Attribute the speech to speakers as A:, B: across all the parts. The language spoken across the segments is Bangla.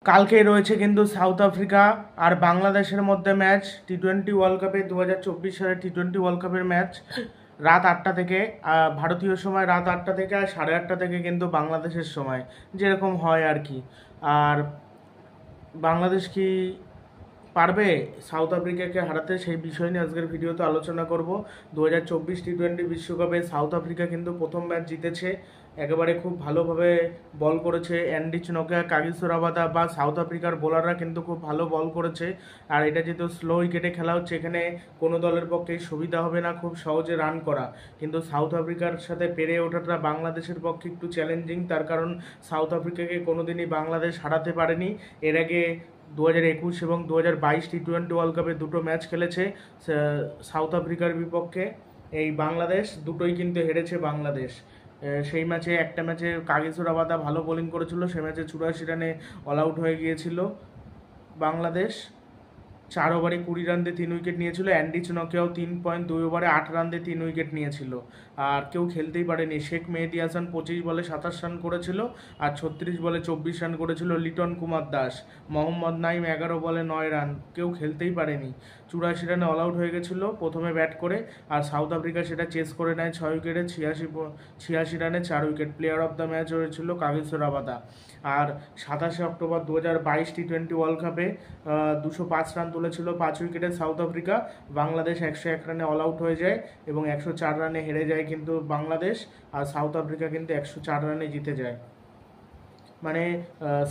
A: কালকেই রয়েছে কিন্তু সাউথ আফ্রিকা আর বাংলাদেশের মধ্যে ম্যাচ টি-20 ওয়ার্ল্ড কাপে 2024 সালের টি-20 ওয়ার্ল্ড কাপের ম্যাচ রাত 8টা থেকে ভারতীয় সময় রাত 8টা থেকে আর 8:30 থেকে কিন্তু বাংলাদেশের সময় যেরকম হয় আর কি। আর বাংলাদেশ কি পারবে সাউথ আফ্রিকাকে হারাতে, সেই বিষয় নিয়ে আজকের ভিডিওতে আলোচনা করব। 2024 টি-20 বিশ্বকাপে সাউথ আফ্রিকা কিন্তু প্রথম ম্যাচ জিতেছে, একেবারে খুব ভালোভাবে বল করেছে অ্যান্ডি নকিয়া, কাগিসো রাবাদা বা সাউথ আফ্রিকার বোলাররা কিন্তু খুব ভালো বল করেছে। আর এটা যেহেতু স্লো উইকেটে খেলা হচ্ছে, এখানে কোনো দলের পক্ষেই সুবিধা হবে না খুব সহজে রান করা, কিন্তু সাউথ আফ্রিকার সাথে পেরে ওঠাটা বাংলাদেশের পক্ষে একটু চ্যালেঞ্জিং। তার কারণ সাউথ আফ্রিকাকে কোনোদিনই বাংলাদেশ হারাতে পারেনি। এর আগে 2021 এবং 2022 টি-20 ওয়ার্ল্ড কাপে দুটো ম্যাচ খেলেছে সাউথ আফ্রিকার বিপক্ষে। এই বাংলাদেশ দুটোই কিন্তু হেরেছে বাংলাদেশ। সেই ম্যাচে একটা ম্যাচে কাগিসো রাবাদা ভালো বোলিং করেছিল, সে ম্যাচে 84 রানে অল আউট হয়ে গিয়েছিল বাংলাদেশ। 4 ওভারে 20 রান দিয়ে 3 উইকেট নিয়েছিল। অ্যান্ডি নকিয়াও 3.2 ওভারে 8 রান দিয়ে 3 উইকেট নিয়েছিল। আর কেউ খেলতেই পারেনি। শেখ মেহেদী হাসান 25 বলে 27 রান করেছিল, আর 36 বলে 24 রান করেছিল লিটন কুমার দাস। মোহাম্মদ নাইম 11 বলে 9 রান, কেউ খেলতেই পারেনি। 84 রানে অল আউট হয়ে গেছিলো প্রথমে ব্যাট করে, আর সাউথ আফ্রিকা সেটা চেস করে নেয় 6 উইকেটে 86 রানে 4 wicket. Player of the match হয়েছিল কাগিসো রাবাদা। আর 27 অক্টোবর 2022 টি-20 ওয়ার্ল্ড কাপে 205 রান তুলেছিল 5 উইকেটে সাউথ আফ্রিকা। বাংলাদেশ 101 রানে অল আউট হয়ে যায় এবং 104 রানে হেরে যায় কিন্তু বাংলাদেশ, আর সাউথ আফ্রিকা কিন্তু 104 রানে জিতে যায়। মানে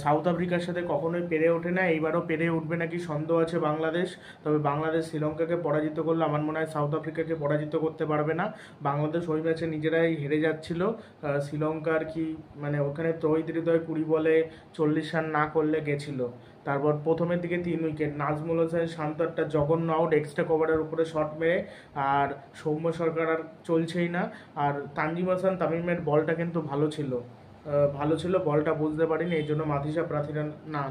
A: সাউথ আফ্রিকার সাথে কখনোই পেরে ওঠে না, এইবারও পেরে উঠবে নাকি সন্দেহ আছে বাংলাদেশ। তবে বাংলাদেশ শ্রীলঙ্কাকে পরাজিত করলে আমার মনে হয় সাউথ আফ্রিকাকে পরাজিত করতে পারবে না। বাংলাদেশ ওই ম্যাচে নিজেরাই হেরে যাচ্ছিল। শ্রীলঙ্কার কি মানে ওখানে তহিদ হৃদয় 20 বলে 40 রান না করলে গেছিল। তারপর প্রথমের দিকে 3 উইকেট, নাজমুল হোসেন শান্ত একটা জঘন্য আউট এক্সট্রা কভারের উপরে শট মেরে। আর সৌম্য সরকার আর চলছেই না। আর তানজিম হাসান তামিমের বলটা কিন্তু ভালো ছিল, বলটা বুঝতে পারিনি, এই জন্য মাথিসা প্রার্থীরা না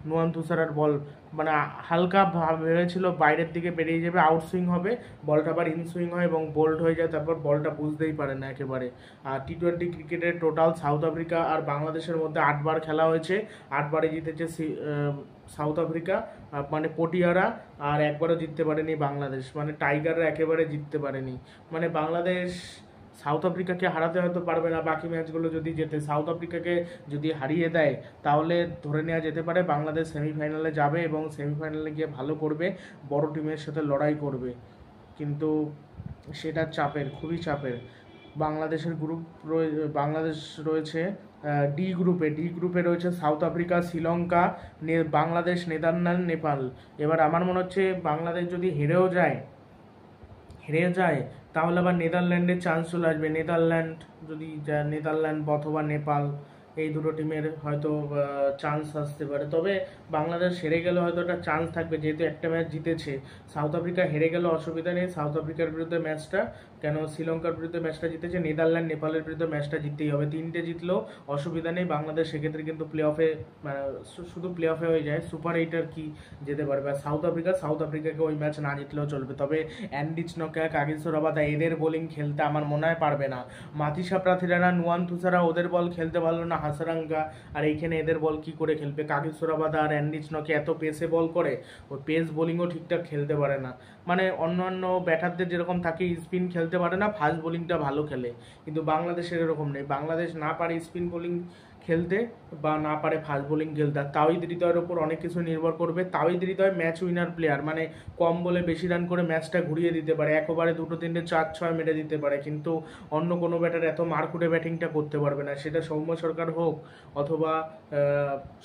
A: নুয়ান থুসারার বল মানে হালকা ভেবেছিল বাইরের দিকে বেরিয়ে যাবে, আউট সুইং হবে, বলটা আবার ইন সুইং হয় এবং বোল্ড হয়ে যায়, তারপর বলটা বুঝতেই পারে না একেবারে। আর টি-20 ক্রিকেটের টোটাল সাউথ আফ্রিকা আর বাংলাদেশের মধ্যে 8বার খেলা হয়েছে, 8বারে জিতেছে সাউথ আফ্রিকা, মানে পটিয়ারা, আর একবারও জিততে পারেনি বাংলাদেশ, মানে টাইগাররা একেবারে জিততে পারেনি। মানে বাংলাদেশ সাউথ আফ্রিকাকে হারাতে হয়তো পারবে না, বাকি ম্যাচগুলো যদি জেতে। সাউথ আফ্রিকাকে যদি হারিয়ে দেয় তাহলে ধরে নেওয়া যেতে পারে বাংলাদেশ সেমিফাইনালে যাবে এবং সেমিফাইনালে গিয়ে ভালো করবে, বড় টিমের সাথে লড়াই করবে। কিন্তু সেটা চাপের, খুবই চাপের। বাংলাদেশের বাংলাদেশ রয়েছে ডি গ্রুপে রয়েছে south Africa, Sri Lanka, Bangladesh, Netherland, Nepal. এবার আমার মনে হচ্ছে বাংলাদেশ যদি হেরে যায় তাহলে আবার নেদারল্যান্ডের চান্স চলে আসবে। নেদারল্যান্ড অথবা নেপাল, এই দুটো টিমের হয়তো চান্স আসতে পারে। তবে বাংলাদেশ হেরে গেলে হয়তো একটা চান্স থাকবে, যেহেতু একটা ম্যাচ জিতেছে। সাউথ আফ্রিকা হেরে গেলে অসুবিধা নেই, সাউথ আফ্রিকার বিরুদ্ধে ম্যাচটা, কেন শ্রীলঙ্কার বিরুদ্ধে ম্যাচটা জিতেছে, নেদারল্যান্ড নেপালের বিরুদ্ধে ম্যাচটা জিততেই হবে। 3টে জিতলেও অসুবিধা নেই, বাংলাদেশ সেক্ষেত্রে কিন্তু প্লে অফে শুধু প্লে অফে হয়ে যায়, সুপার 8 আর কি যেতে পারবে। আর সাউথ আফ্রিকাকে ওই ম্যাচ না জিতলেও চলবে। তবে অ্যান্ডি নকিয়া, কাগিসো রাবাদা এদের বোলিং খেলতে আমার মনে হয় পারবে না। মাথিসা প্রার্থীরা, নুয়ান থুসারা ওদের বল খেলতে পারলো না, হাসারাঙ্গা, আর এইখানে এদের বল কি করে খেলবে? কাগিসো রাবাদা আর অ্যান্ডি নকিয়া এত পেসে বল করে, ওই পেস বোলিংও ঠিকঠাক খেলতে পারে না। মানে অন্যান্য ব্যাটারদের যেরকম থাকে স্পিন খেলতে পারে না, ফাস্ট বোলিংটা ভালো খেলে, কিন্তু বাংলাদেশের এরকম নেই। বাংলাদেশ না পারে স্পিন বোলিং খেলতে বা না পারে ফাস্ট বোলিং খেলতে। আর তাওহিদ হৃদয়ের ওপর অনেক কিছু নির্ভর করবে। Towhid Hridoy match winner player, মানে কম বলে বেশি রান করে ম্যাচটা ঘুরিয়ে দিতে পারে, 1 ওভারে 2, 3, 4, 6 মেরে দিতে পারে, কিন্তু অন্য কোনো ব্যাটার এত মারকুটে ব্যাটিংটা করতে পারবে না, সেটা সৌম্য সরকার হোক অথবা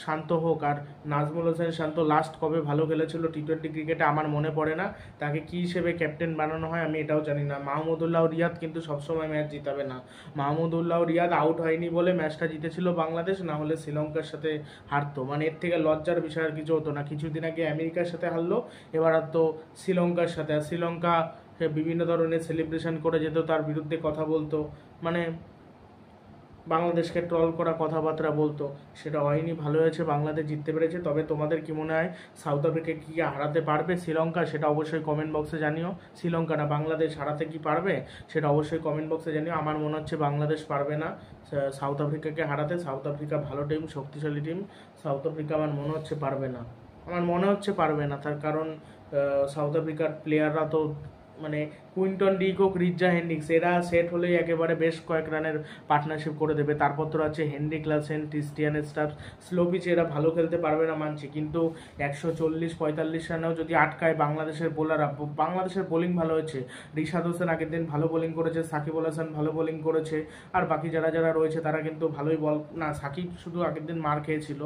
A: শান্ত হোক। আর নাজমুল হোসেন শান্ত লাস্ট কবে ভালো খেলেছিল টি-20 ক্রিকেটে আমার মনে পড়ে না, তাকে কী হিসেবে ক্যাপ্টেন বানানো হয় আমি এটাও জানি না। মাহমুদুল্লাহ রিয়াদ কিন্তু সবসময় ম্যাচ জিতাবে না। মাহমুদুল্লাহ রিয়াদ আউট হয়নি বলে ম্যাচটা জিতেছিল বাংলাদেশ, না হলে শ্রীলঙ্কার সাথে হারতো। মানে এর থেকে লজ্জার বিষয় আর কিছু হতো না। কিছুদিন আগে আমেরিকার সাথে হারলো, এবার আর তো শ্রীলঙ্কার সাথে। আর শ্রীলঙ্কা বিভিন্ন ধরনের সেলিব্রেশন করে যেত, তার বিরুদ্ধে কথা বলতো, মানে বাংলাদেশকে ট্রল করা কথাবার্তা বলতো, সেটা হয়নি, ভালো হয়েছে, বাংলাদেশ জিততে পেরেছে। তবে তোমাদের কি মনে হয় সাউথ আফ্রিকা কি হারাতে পারবে শ্রীলঙ্কা? সেটা অবশ্যই কমেন্ট বক্সে জানিও। শ্রীলঙ্কা না, বাংলাদেশ হারাতে কি পারবে সেটা অবশ্যই কমেন্ট বক্সে জানিও। আমার মনে হচ্ছে বাংলাদেশ পারবে না সাউথ আফ্রিকাকে হারাতে। সাউথ আফ্রিকা ভালো টিম, শক্তিশালী টিম। সাউথ আফ্রিকা আমার মনে হচ্ছে পারবে না, আমার মনে হচ্ছে পারবে না। তার কারণ সাউথ আফ্রিকার প্লেয়াররা তো মানে কুইন্টন ডিকক, রিজ্জা হেন্ড্রিক্স এরা সেট হলেই একেবারে বেশ কয়েক রানের পার্টনারশিপ করে দেবে। তারপর তো আছে হেনরি ক্লাসেন, ক্রিস্টিয়ান স্টাফ, স্লো পিচে এরা ভালো খেলতে পারবে না মানছি, কিন্তু 140-45 রানেও যদি আটকায় বাংলাদেশের বোলাররা। বাংলাদেশের বোলিং ভালো হয়েছে, রিশাদ হোসেন আগের দিন ভালো বোলিং করেছে, সাকিব আল হাসান ভালো বোলিং করেছে, আর বাকি যারা যারা রয়েছে তারা কিন্তু ভালোই বল না। সাকিব শুধু আগের দিন মার খেয়েছিল,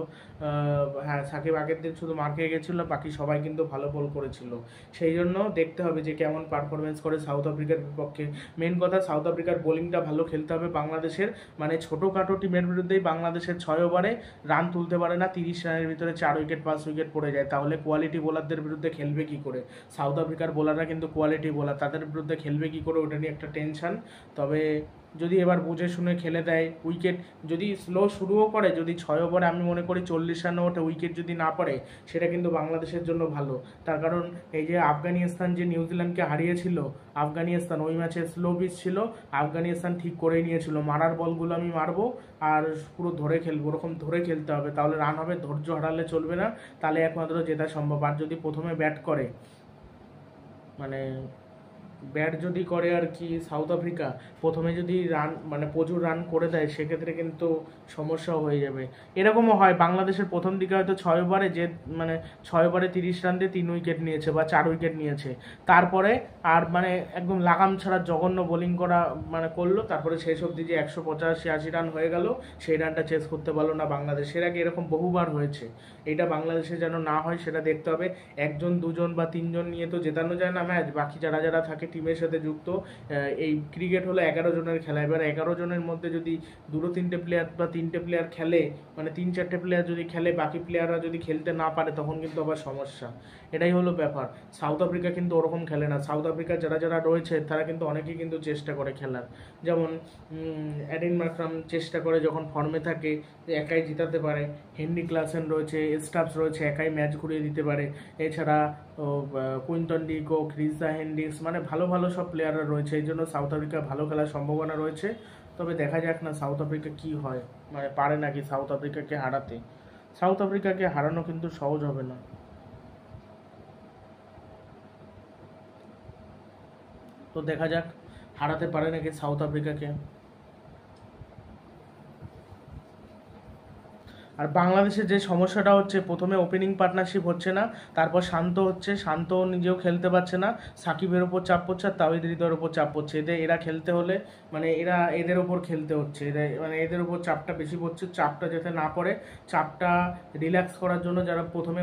A: হ্যাঁ সাকিব আগের দিন শুধু মার খেয়ে গেছিল, বাকি সবাই কিন্তু ভালো বল করেছিল। সেই জন্য দেখতে হবে যে কেমন পারফরমেন্স করে সাউথ আফ্রিকার বিপক্ষে। মেন কথা সাউথ আফ্রিকার বোলিংটা ভালো খেলতে হবে বাংলাদেশের, মানে ছোটোখাটো টিমের বিরুদ্ধেই বাংলাদেশের 6 ওভারে রান তুলতে পারে না, 30 রানের ভিতরে 4 উইকেট 5 উইকেট পড়ে যায়। তাহলে কোয়ালিটি বোলারদের বিরুদ্ধে খেলবে কি করে? সাউথ আফ্রিকার বোলাররা কিন্তু কোয়ালিটি বোলার, তাদের বিরুদ্ধে খেলবে কি করে ওটা নিয়ে একটা টেনশন। তবে যদি এবার বুঝে শুনে খেলে দেয়, উইকেট যদি স্লো শুরুও করে, যদি 6 ওভারে আমি মনে করি 40 রানে ওঠে, উইকেট যদি না পড়ে সেটা কিন্তু বাংলাদেশের জন্য ভালো। তার কারণ এই যে আফগানিস্তান যে নিউজিল্যান্ডকে হারিয়েছিল, আফগানিস্তান ওই ম্যাচে স্লো পিচ ছিল, আফগানিস্তান ঠিক করে নিয়েছিল মারার বলগুলো আমি মারবো আর পুরো ধরে খেলবো, ওরকম ধরে খেলতে হবে, তাহলে রান হবে। ধৈর্য হারালে চলবে না, তাহলে একমাত্র জেতা সম্ভব। আর যদি প্রথমে ব্যাট করে, মানে ব্যাট যদি করে আর কি সাউথ আফ্রিকা, প্রথমে যদি রান মানে প্রচুর রান করে দেয়, সেক্ষেত্রে কিন্তু সমস্যাও হয়ে যাবে। এরকমও হয়, বাংলাদেশের প্রথম দিকে হয়তো 6 ওভারে যে মানে 6 ওভারে 30 রান দিয়ে 3 উইকেট নিয়েছে বা 4 উইকেট নিয়েছে, তারপরে আর মানে একদম লাগাম ছাড়া জঘন্য বোলিং করা মানে করলো, তারপরে শেষ অবধি যে 185-80 রান হয়ে গেল, সেই রানটা চেস করতে পারলো না বাংলাদেশ। এর আগে এরকম বহুবার হয়েছে, এটা বাংলাদেশে যেন না হয় সেটা দেখতে হবে। একজন দুজন বা তিনজন নিয়ে তো জেতানো যায় না ম্যাচ, বাকি যারা যারা থাকে টিমের সাথে যুক্ত। এই ক্রিকেট হলো 11 জনের খেলা, এবার 11 জনের মধ্যে যদি 2-3টে প্লেয়ার বা 3টে প্লেয়ার খেলে, মানে 3-4টে প্লেয়ার যদি খেলে, বাকি প্লেয়াররা যদি খেলতে না পারে, তখন কিন্তু আবার সমস্যা। এটাই হলো ব্যাপার। সাউথ আফ্রিকা কিন্তু ওরকম খেলে না। সাউথ আফ্রিকার যারা যারা রয়েছে তারা কিন্তু অনেকেই কিন্তু চেষ্টা করে খেলার, যেমন অ্যাডিন মার্ক্রাম চেষ্টা করে যখন ফর্মে থাকে একাই জিতাতে পারে, হেনরি ক্লাসেন রয়েছে, স্টাফস রয়েছে, একাই ম্যাচ ঘুরিয়ে দিতে পারে। এছাড়া কুইন্টন ডিকক, রিজা হেন্ড্রিক্স, মানে ভালো ভালো সব প্লেয়াররা রয়েছে, এই জন্য সাউথ আফ্রিকা ভালো খেলার সম্ভাবনা রয়েছে। তবে দেখা যাক না সাউথ আফ্রিকা কি হয়, মানে পারে নাকি সাউথ আফ্রিকাকে হারাতে। সাউথ আফ্রিকাকে হারানো কিন্তু সহজ হবে না, তো দেখা যাক হারাতে পারে নাকি সাউথ আফ্রিকাকে। আর বাংলাদেশের যে সমস্যাটা হচ্ছে, প্রথমে ওপেনিং পার্টনারশিপ হচ্ছে না, তারপর শান্ত হচ্ছে, শান্ত নিজেও খেলতে পারছে না, সাকিবের ওপর চাপ পড়ছে আর তাওহিদ হৃদয়ের ওপর চাপ পড়ছে। এরা খেলতে হলে মানে এদের ওপর খেলতে হচ্ছে, মানে এদের ওপর চাপটা বেশি পড়ছে। চাপটা যাতে না পড়ে, চাপটা রিল্যাক্স করার জন্য যারা প্রথমে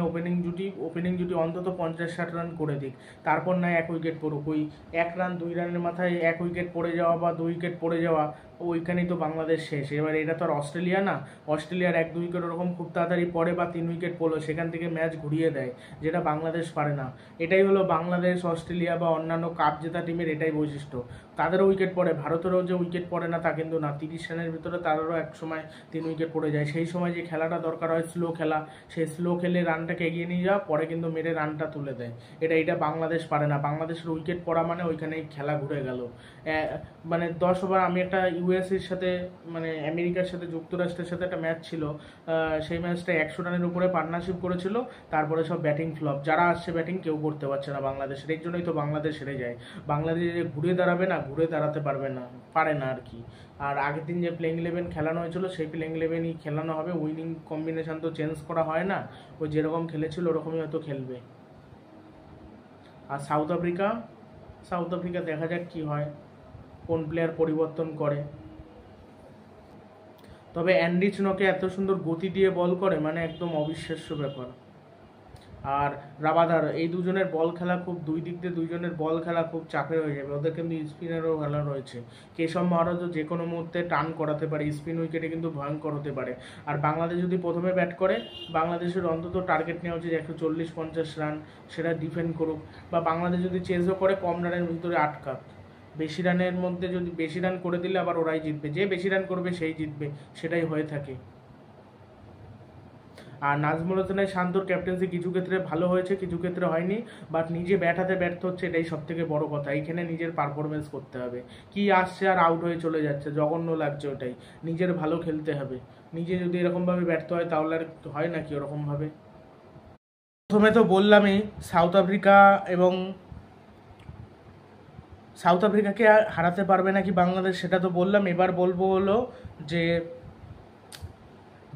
A: ওপেনিং জুটি অন্তত 50-60 রান করে দিক, তারপর না 1 উইকেট পড়ুক। ওই 1 রান 2 রানের মাথায় 1 উইকেট পড়ে যাওয়া বা 2 উইকেট পড়ে যাওয়া, ওইখানেই তো বাংলাদেশ শেষ। এবার এটা তো আর অস্ট্রেলিয়া না, অস্ট্রেলিয়ার 1-2 উইকেট ওরকম খুব তাড়াতাড়ি পড়ে বা 3 উইকেট পড়লো, সেখান থেকে ম্যাচ ঘুরিয়ে দেয়, যেটা বাংলাদেশ পারে না। এটাই হলো বাংলাদেশ, অস্ট্রেলিয়া বা অন্যান্য কাপ জেতা টিমের এটাই বৈশিষ্ট্য। তাদেরও উইকেট পড়ে, ভারতেরও যে উইকেট পড়ে না তা কিন্তু না, 30 রানের ভিতরে তাদেরও এক সময় 3 উইকেট পড়ে যায়। সেই সময় যে খেলাটা দরকার হয় স্লো খেলা, সেই স্লো খেলে রানটাকে এগিয়ে নিয়ে যাওয়া, পরে কিন্তু মেরে রানটা তুলে দেয়। এটা বাংলাদেশ পারে না। বাংলাদেশের উইকেট পড়া মানে ওইখানেই খেলা ঘুরে গেল। মানে 10 ওভার, আমি একটা ইউএসএর সাথে মানে আমেরিকার সাথে যুক্তরাষ্ট্রের সাথে একটা ম্যাচ ছিল, সেই ম্যাচটা 100 রানের উপরে পার্টনারশিপ করেছিল, তারপরে সব ব্যাটিং ফ্লপ, যারা আসছে ব্যাটিং কেউ করতে পারছে না বাংলাদেশের, এই জন্যই তো বাংলাদেশ হেরে যায়। বাংলাদেশ যে ঘুরে দাঁড়াবে না, ঘুরে দাঁড়াতে পারবে না, পারে না আর কি। আর আগের দিন যে প্লেইং 11 খেলানো হয়েছিল, সেই প্লেইং 11ই খেলানো হবে, উইনিং কম্বিনেশন তো চেঞ্জ করা হয় না, ও যেরকম খেলেছিল ওরকমই হয়তো খেলবে। আর সাউথ আফ্রিকা দেখা যাক কি হয়, কোন প্লেয়ার পরিবর্তন করে। তবে অ্যান্ডি চিনোকে এত সুন্দর গতি দিয়ে বল করে, মানে একদম অবিশ্বাস্য ব্যাপার। আর রাবাদার, এই দুজনের বল খেলা খুব, দুই দিক দিয়ে দুইজনের বল খেলা খুব চাপের হয়ে যাবে। ওদের কিন্তু স্পিনারও খেলা রয়েছে, কেশব মহারাজও যে কোনো মুহূর্তে টান করাতে পারে, স্পিন উইকেটে কিন্তু ভয়ঙ্কর হতে পারে। আর বাংলাদেশ যদি প্রথমে ব্যাট করে, বাংলাদেশের অন্তত টার্গেট নেওয়া উচিত 140-50 রান, সেটা ডিফেন্ড করুক। বা বাংলাদেশ যদি চেজও করে, কম রানের ভিতরে আটকাক, বেশি রানের মধ্যে যদি বেশি রান করে দিলে আবার ওরাই জিতবে, যে বেশি রান করবে সেই জিতবে, সেটাই হয়ে থাকে। আর নাজমুল হোসেনের শান্তর ক্যাপ্টেন্সি কিছু ক্ষেত্রে ভালো হয়েছে, কিছু ক্ষেত্রে হয়নি, বাট নিজে ব্যাট হাতে ব্যর্থ হচ্ছে, এটাই সব থেকে বড় কথা। এইখানে নিজের পারফরমেন্স করতে হবে। কি আসছে আর আউট হয়ে চলে যাচ্ছে, জঘন্য লাগছে ওটাই। নিজের ভালো খেলতে হবে। নিজে যদি এরকমভাবে ব্যর্থ হয় তাহলে আর হয় নাকি ওরকমভাবে। প্রথমে তো বললামই সাউথ আফ্রিকাকে হারাতে পারবে নাকি বাংলাদেশ, সেটা তো বললাম। এবার বলবো হলো যে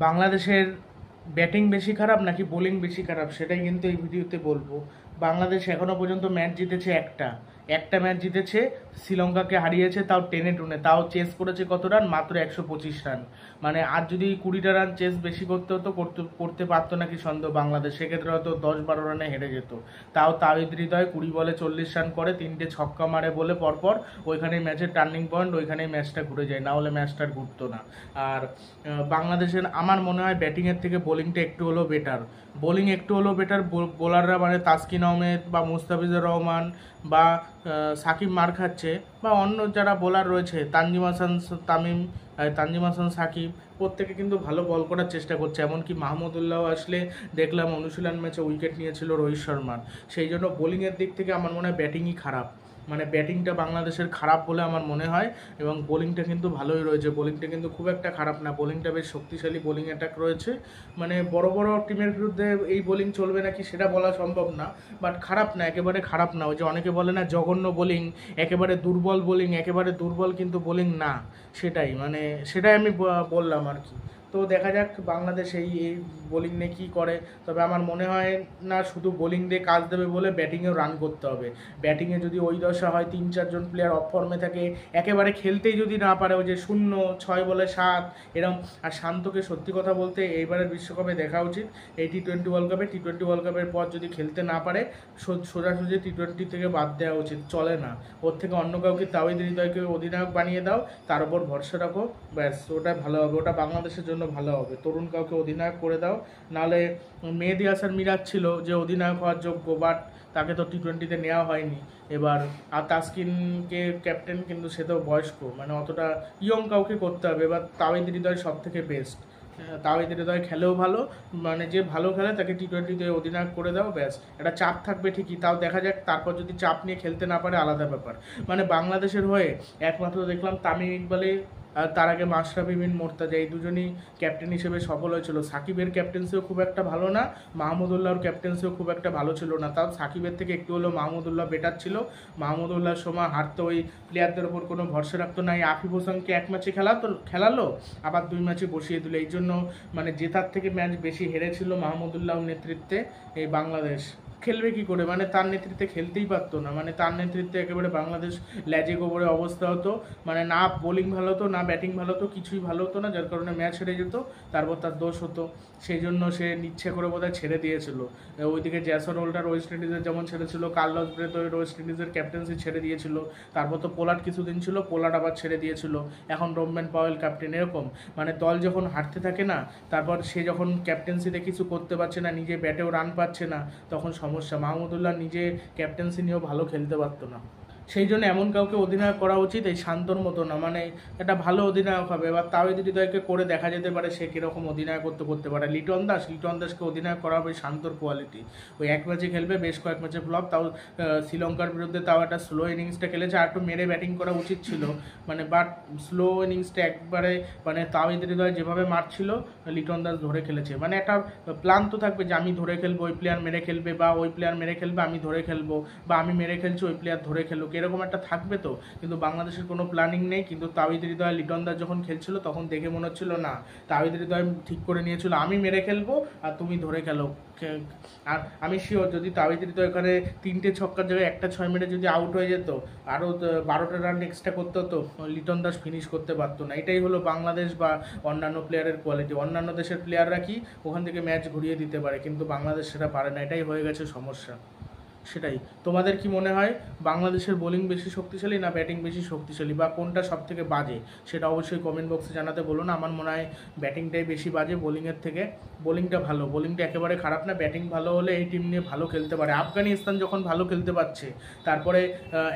A: বাংলাদেশের ব্যাটিং বেশি খারাপ নাকি বোলিং বেশি খারাপ, সেটাই কিন্তু এই ভিডিওতে বলবো। বাংলাদেশ এখনও পর্যন্ত ম্যাচ জিতেছে একটা ম্যাচ জিতেছে, শ্রীলঙ্কাকে হারিয়েছে, তাও টেনে টুনে, তাও চেস করেছে কত রান, মাত্র 125 রান। মানে আর যদি 20টা রান চেস বেশি করতে হতো, করতে পারতো নাকি সন্দেহ বাংলাদেশ, সেক্ষেত্রে হয়তো 10-12 রানে হেরে যেত। তাও তাওহিদ হৃদয় 20 বলে 40 রান করে, 3টে ছক্কা মারে বলে পরপর, ওইখানেই ম্যাচের টার্নিং পয়েন্ট, ওইখানেই ম্যাচটা ঘুরে যায়, না হলে ম্যাচটা আর ঘুরতো না। আর বাংলাদেশের আমার মনে হয় ব্যাটিংয়ের থেকে বোলিংটা একটু হলেও বেটার। বোলিং একটু হলেও বেটার, বোলাররা মানে তাসকিন আহমেদ বা মুস্তাফিজুর রহমান বা সাকিব মার খাচ্ছে, বা অন্য যারা বোলার রয়েছে, তানজিম হাসান সাকিব, প্রত্যেকে কিন্তু ভালো বল করার চেষ্টা করছে। এমনকি মাহমুদুল্লাহ আসলে দেখলাম অনুশীলন ম্যাচে উইকেট নিয়েছিল রোহিত শর্মার। সেই জন্য বোলিংয়ের দিক থেকে আমার মনে হয় ব্যাটিংই খারাপ, মানে ব্যাটিংটা বাংলাদেশের খারাপ বলে আমার মনে হয়, এবং বোলিংটা কিন্তু ভালোই রয়েছে। বোলিংটা কিন্তু খুব একটা খারাপ না, বোলিংটা বেশ শক্তিশালী বোলিং অ্যাটাক রয়েছে। মানে বড় বড় টিমের বিরুদ্ধে এই বোলিং চলবে নাকি সেটা বলা সম্ভব না, বাট খারাপ না, একেবারে খারাপ না। ওই যে অনেকে বলে না জঘন্য বোলিং, একেবারে দুর্বল বোলিং, একেবারে দুর্বল কিন্তু বোলিং না, সেটাই আমি বললাম আর কি। তো দেখা যাক বাংলাদেশ এই বোলিং নিয়ে কী করে। তবে আমার মনে হয় না শুধু বোলিং দিয়ে কাজ দেবে বলে ব্যাটিংয়েও রান করতে হবে। ব্যাটিংয়ে যদি ওই দশা হয়, 3-4 জন প্লেয়ার অফ ফর্মে থাকে, একেবারে খেলতেই যদি না পারে, ওই যে 0-6 বলে 7 এরকম। আর শান্তকে সত্যি কথা বলতে এইবারের বিশ্বকাপে দেখা উচিত। এই টি-20 ওয়ার্ল্ড কাপে, টি-20 ওয়ার্ল্ড কাপের পর যদি খেলতে না পারে, সোজাসুজি টি-20 থেকে বাদ দেওয়া উচিত, চলে না। ওর থেকে অন্য কাউকে, তাওহিদ হৃদয়কে অধিনায়ক বানিয়ে দাও, তার উপর ভরসা রাখো, ব্যাস ওটা ভালো হবে, ওটা বাংলাদেশের জন্য ভালো হবে। তরুণ কাউকে অধিনায়ক করে দাও, নাহলে মেহেদী হাসান মিরাজ ছিল যে অধিনায়ক হওয়ার যোগ্য, বাট তাকে তো টি-20তে নেওয়া হয়নি। এবার আর তাসকিনকে ক্যাপ্টেন, কিন্তু সে তো বয়স্ক, মানে অতটা ইয়ং কাউকে করতে হবে। এবার তাওহিদ হৃদয় সব থেকে বেস্ট, তাওহিদ হৃদয় খেলেও ভালো, মানে যে ভালো খেলে তাকে টি-20তে অধিনায়ক করে দাও, ব্যাস। একটা চাপ থাকবে ঠিকই, তাও দেখা যাক, তারপর যদি চাপ নিয়ে খেলতে না পারে আলাদা ব্যাপার। মানে বাংলাদেশের হয়ে একমাত্র দেখলাম তামিম ইকবালে, আর তার আগে মাশরাফি বিন মোর্তাজা, এই দুজনই ক্যাপ্টেন হিসেবে সফল হয়েছিল। সাকিবের ক্যাপ্টেন্সিও খুব একটা ভালো না, মাহমুদুল্লাহর ক্যাপ্টেন্সিও খুব একটা ভালো ছিল না, তাও সাকিবের থেকে একটু হলেও মাহমুদুল্লাহ বেটার ছিল। মাহমুদুল্লাহর সময় হারতো, ওই প্লেয়ারদের ওপর কোনো ভরসা রাখতো না। এই আফিফ হোসেনকে 1 ম্যাচে খেলালো, আবার 2 ম্যাচে বসিয়ে দিল, এই জন্য মানে জেতার থেকে ম্যাচ বেশি হেরেছিল মাহমুদুল্লাহর নেতৃত্বে এই বাংলাদেশ। খেলবে কি করে, মানে তার নেতৃত্বে খেলতেই পারতো না, মানে তার নেতৃত্বে একেবারে বাংলাদেশ ল্যাজে গোবরে অবস্থা হতো, মানে না বোলিং ভালো হতো, না ব্যাটিং ভালো হতো, কিছুই ভালো হতো না, যার কারণে ম্যাচ হেরে যেত, তারপর তার দোষ হতো। সেই জন্য সে ইচ্ছে করে বোধহয় ছেড়ে দিয়েছিল। ওইদিকে জ্যাসন হোল্ডার ওয়েস্ট ইন্ডিজের যেমন ছেড়েছিল, কার্লোস ব্রেথওয়েট ওয়েস্ট ইন্ডিজের ক্যাপ্টেন্সি ছেড়ে দিয়েছিল, তারপর তো পোলার্ড কিছুদিন ছিল, পোলার্ড আবার ছেড়ে দিয়েছিল, এখন রোম্যান পাওয়েল ক্যাপ্টেন। এরকম মানে দল যখন হারতে থাকে না, তারপর সে যখন ক্যাপ্টেন্সিতে কিছু করতে পারছে না, নিজে ব্যাটেও রান পাচ্ছে না, তখন সমস্যা। মাহমুদুল্লাহ নিজে ক্যাপ্টেন্সি নিয়েও ভালো খেলতে পারতো না। সেই জন্য এমন কাউকে অধিনায়ক করা উচিত, এই শান্তর মতো না, মানে একটা ভালো অধিনায়ক হবে। এবার তাওহিদ হৃদয়কে করে দেখা যেতে পারে সে কীরকম অধিনায়কত্ব করতে পারে। লিটন দাসকে অধিনায়ক করা হবে, শান্তর কোয়ালিটি। ওই 1 ম্যাচে খেলবে, বেশ কয়েক ম্যাচে ফ্লপ, তাও শ্রীলঙ্কার বিরুদ্ধে তাও একটা স্লো ইনিংসটা খেলেছে, আর একটু মেরে ব্যাটিং করা উচিত ছিল, মানে বাট স্লো ইনিংসটা একবারে, মানে তাওহিদ হৃদয় যেভাবে মারছিল, লিটন দাস ধরে খেলেছে। মানে একটা প্ল্যান তো থাকবে যে আমি ধরে খেলবো, ওই প্লেয়ার মেরে খেলবে, বা ওই প্লেয়ার মেরে খেলবে আমি ধরে খেলবো, বা আমি মেরে খেলছি ওই প্লেয়ার ধরে খেলুক, এরকম একটা থাকবে তো। কিন্তু বাংলাদেশের কোনো প্ল্যানিং নেই। কিন্তু তাওহিদ হৃদয় লিটন দাস যখন খেলছিল তখন দেখে মনে হচ্ছিল না, তাওহিদ হৃদয় ঠিক করে নিয়েছিল আমি মেরে খেলবো আর তুমি ধরে খেলো। আর আমি শিওর যদি তাওহিদ হৃদয় ওখানে 3টে ছক্কার জায়গায় একটা 6 মেরে যদি আউট হয়ে যেত, আরও 12টা রান এক্সট্রা করতে হতো, লিটন দাস ফিনিশ করতে পারতো না। এটাই হলো বাংলাদেশ বা অন্যান্য প্লেয়ারের কোয়ালিটি। অন্যান্য দেশের প্লেয়াররা কি ওখান থেকে ম্যাচ ঘুরিয়ে দিতে পারে, কিন্তু বাংলাদেশ সেটা পারে না, এটাই হয়ে গেছে সমস্যা। সেটাই। তোমাদের কি মনে হয় বাংলাদেশের বোলিং বেশি শক্তিশালী না ব্যাটিং বেশি শক্তিশালী, বা কোনটা সব থেকে বাজে, সেটা অবশ্যই কমেন্ট বক্সে জানাতে বলুন। আমার মনে হয় ব্যাটিংটাই বেশি বাজে বোলিংয়ের থেকে। বোলিংটা ভালো, বোলিংটা একেবারে খারাপ না, ব্যাটিং ভালো হলে এই টিম নিয়ে ভালো খেলতে পারে। আফগানিস্তান যখন ভালো খেলতে পারছে, তারপরে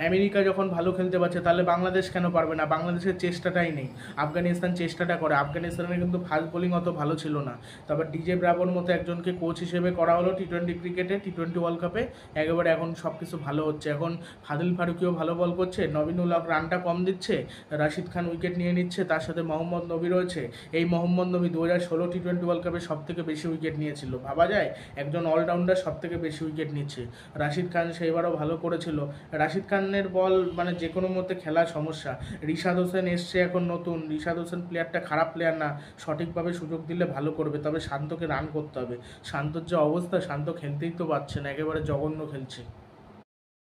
A: আমেরিকা যখন ভালো খেলতে পারছে, তাহলে বাংলাদেশ কেন পারবে না? বাংলাদেশের চেষ্টাটাই নেই। আফগানিস্তান চেষ্টাটা করে, আফগানিস্তানের কিন্তু ফাস্ট বোলিং অত ভালো ছিল না। তারপর ডিজে ব্রাভোর মতো একজনকে কোচ হিসেবে করা হলো টি-20 ক্রিকেটে, টি-20 ওয়ার্ল্ড কাপে। একেবারে এখন সব কিছু ভালো হচ্ছে। এখন ফাদিল ফারুকিও ভালো বল করছে, নবীনুল হক রানটা কম দিচ্ছে, রাশিদ খান উইকেট নিয়ে নিচ্ছে, তার সাথে মোহাম্মদ নবী রয়েছে। এই মোহাম্মদ নবী 2016 টি-20 ওয়ার্ল্ড কাপে সব থেকে বেশি উইকেট নিয়েছিল। ভাবা যায় একজন অলরাউন্ডার সব থেকে বেশি উইকেট নিচ্ছে। রাশিদ খান সেইবারও ভালো করেছিল। রাশিদ খানের বল মানে যে কোনো মধ্যে খেলার সমস্যা। রিশাদ হোসেন এসছে এখন নতুন, রিশাদ হোসেন প্লেয়ারটা খারাপ প্লেয়ার না, সঠিকভাবে সুযোগ দিলে ভালো করবে। তবে শান্তকে রান করতে হবে। শান্তর যে অবস্থা, শান্ত খেলতেই তো পারছে না, একেবারে জঘন্য খেলছে।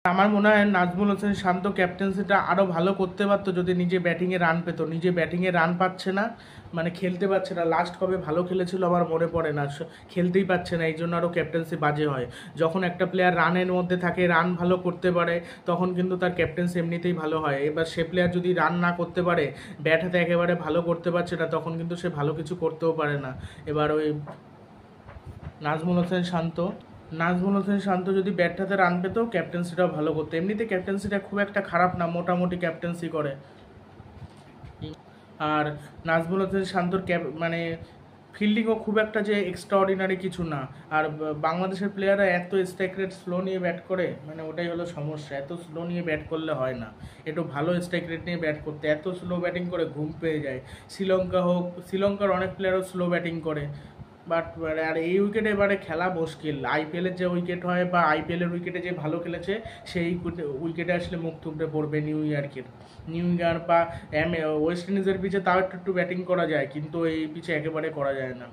A: আমার মনে হয় নাজমুল হোসেন শান্ত ক্যাপ্টেন্সিটা আরও ভালো করতে পারতো যদি নিজে ব্যাটিংয়ে রান পেতো। নিজে ব্যাটিংয়ে রান পাচ্ছে না, মানে খেলতে পারছে না। লাস্ট কবে ভালো খেলেছিল আমার মনে পড়ে না, খেলতেই পারছে না, এই জন্য আরও ক্যাপ্টেন্সি বাজে হয়। যখন একটা প্লেয়ার রানের মধ্যে থাকে, রান ভালো করতে পারে, তখন কিন্তু তার ক্যাপ্টেন্সি এমনিতেই ভালো হয়। এবার সে প্লেয়ার যদি রান না করতে পারে, ব্যাট হাতে একেবারে ভালো করতে পারছে না, তখন কিন্তু সে ভালো কিছু করতেও পারে না। এবার ওই নাজমুল হোসেন শান্ত যদি ব্যাটটাতে রান পেতো, ক্যাপ্টেন্সিটাও ভালো করতো। এমনিতে ক্যাপ্টেন্সিটা খুব একটা খারাপ না, মোটামুটি ক্যাপ্টেন্সি করে। আর নাজমুল হোসেন শান্তর মানে ফিল্ডিংও খুব একটা যে এক্সট্রা অর্ডিনারি কিছু না। আর বাংলাদেশের প্লেয়াররা এত স্ট্রাইক রেট স্লো নিয়ে ব্যাট করে, মানে ওটাই হলো সমস্যা। এত স্লো নিয়ে ব্যাট করলে হয় না, একটু ভালো স্ট্রাইক রেট নিয়ে ব্যাট করতে। এত স্লো ব্যাটিং করে ঘুম পেয়ে যায়। শ্রীলঙ্কার অনেক প্লেয়ারও স্লো ব্যাটিং করে। বাট আর এই উইকেটে এবারে খেলা মুশকিল। আইপিএলের যে উইকেট হয় বা আইপিএলের উইকেটে যে ভালো খেলেছে, সেই উইকেটে আসলে মুখ থুবড়ে পড়বে নিউ ইয়র্ক বা ওয়েস্ট ইন্ডিজের পিচে তাও একটু ব্যাটিং করা যায়, কিন্তু এই পিচে একেবারে করা যায় না।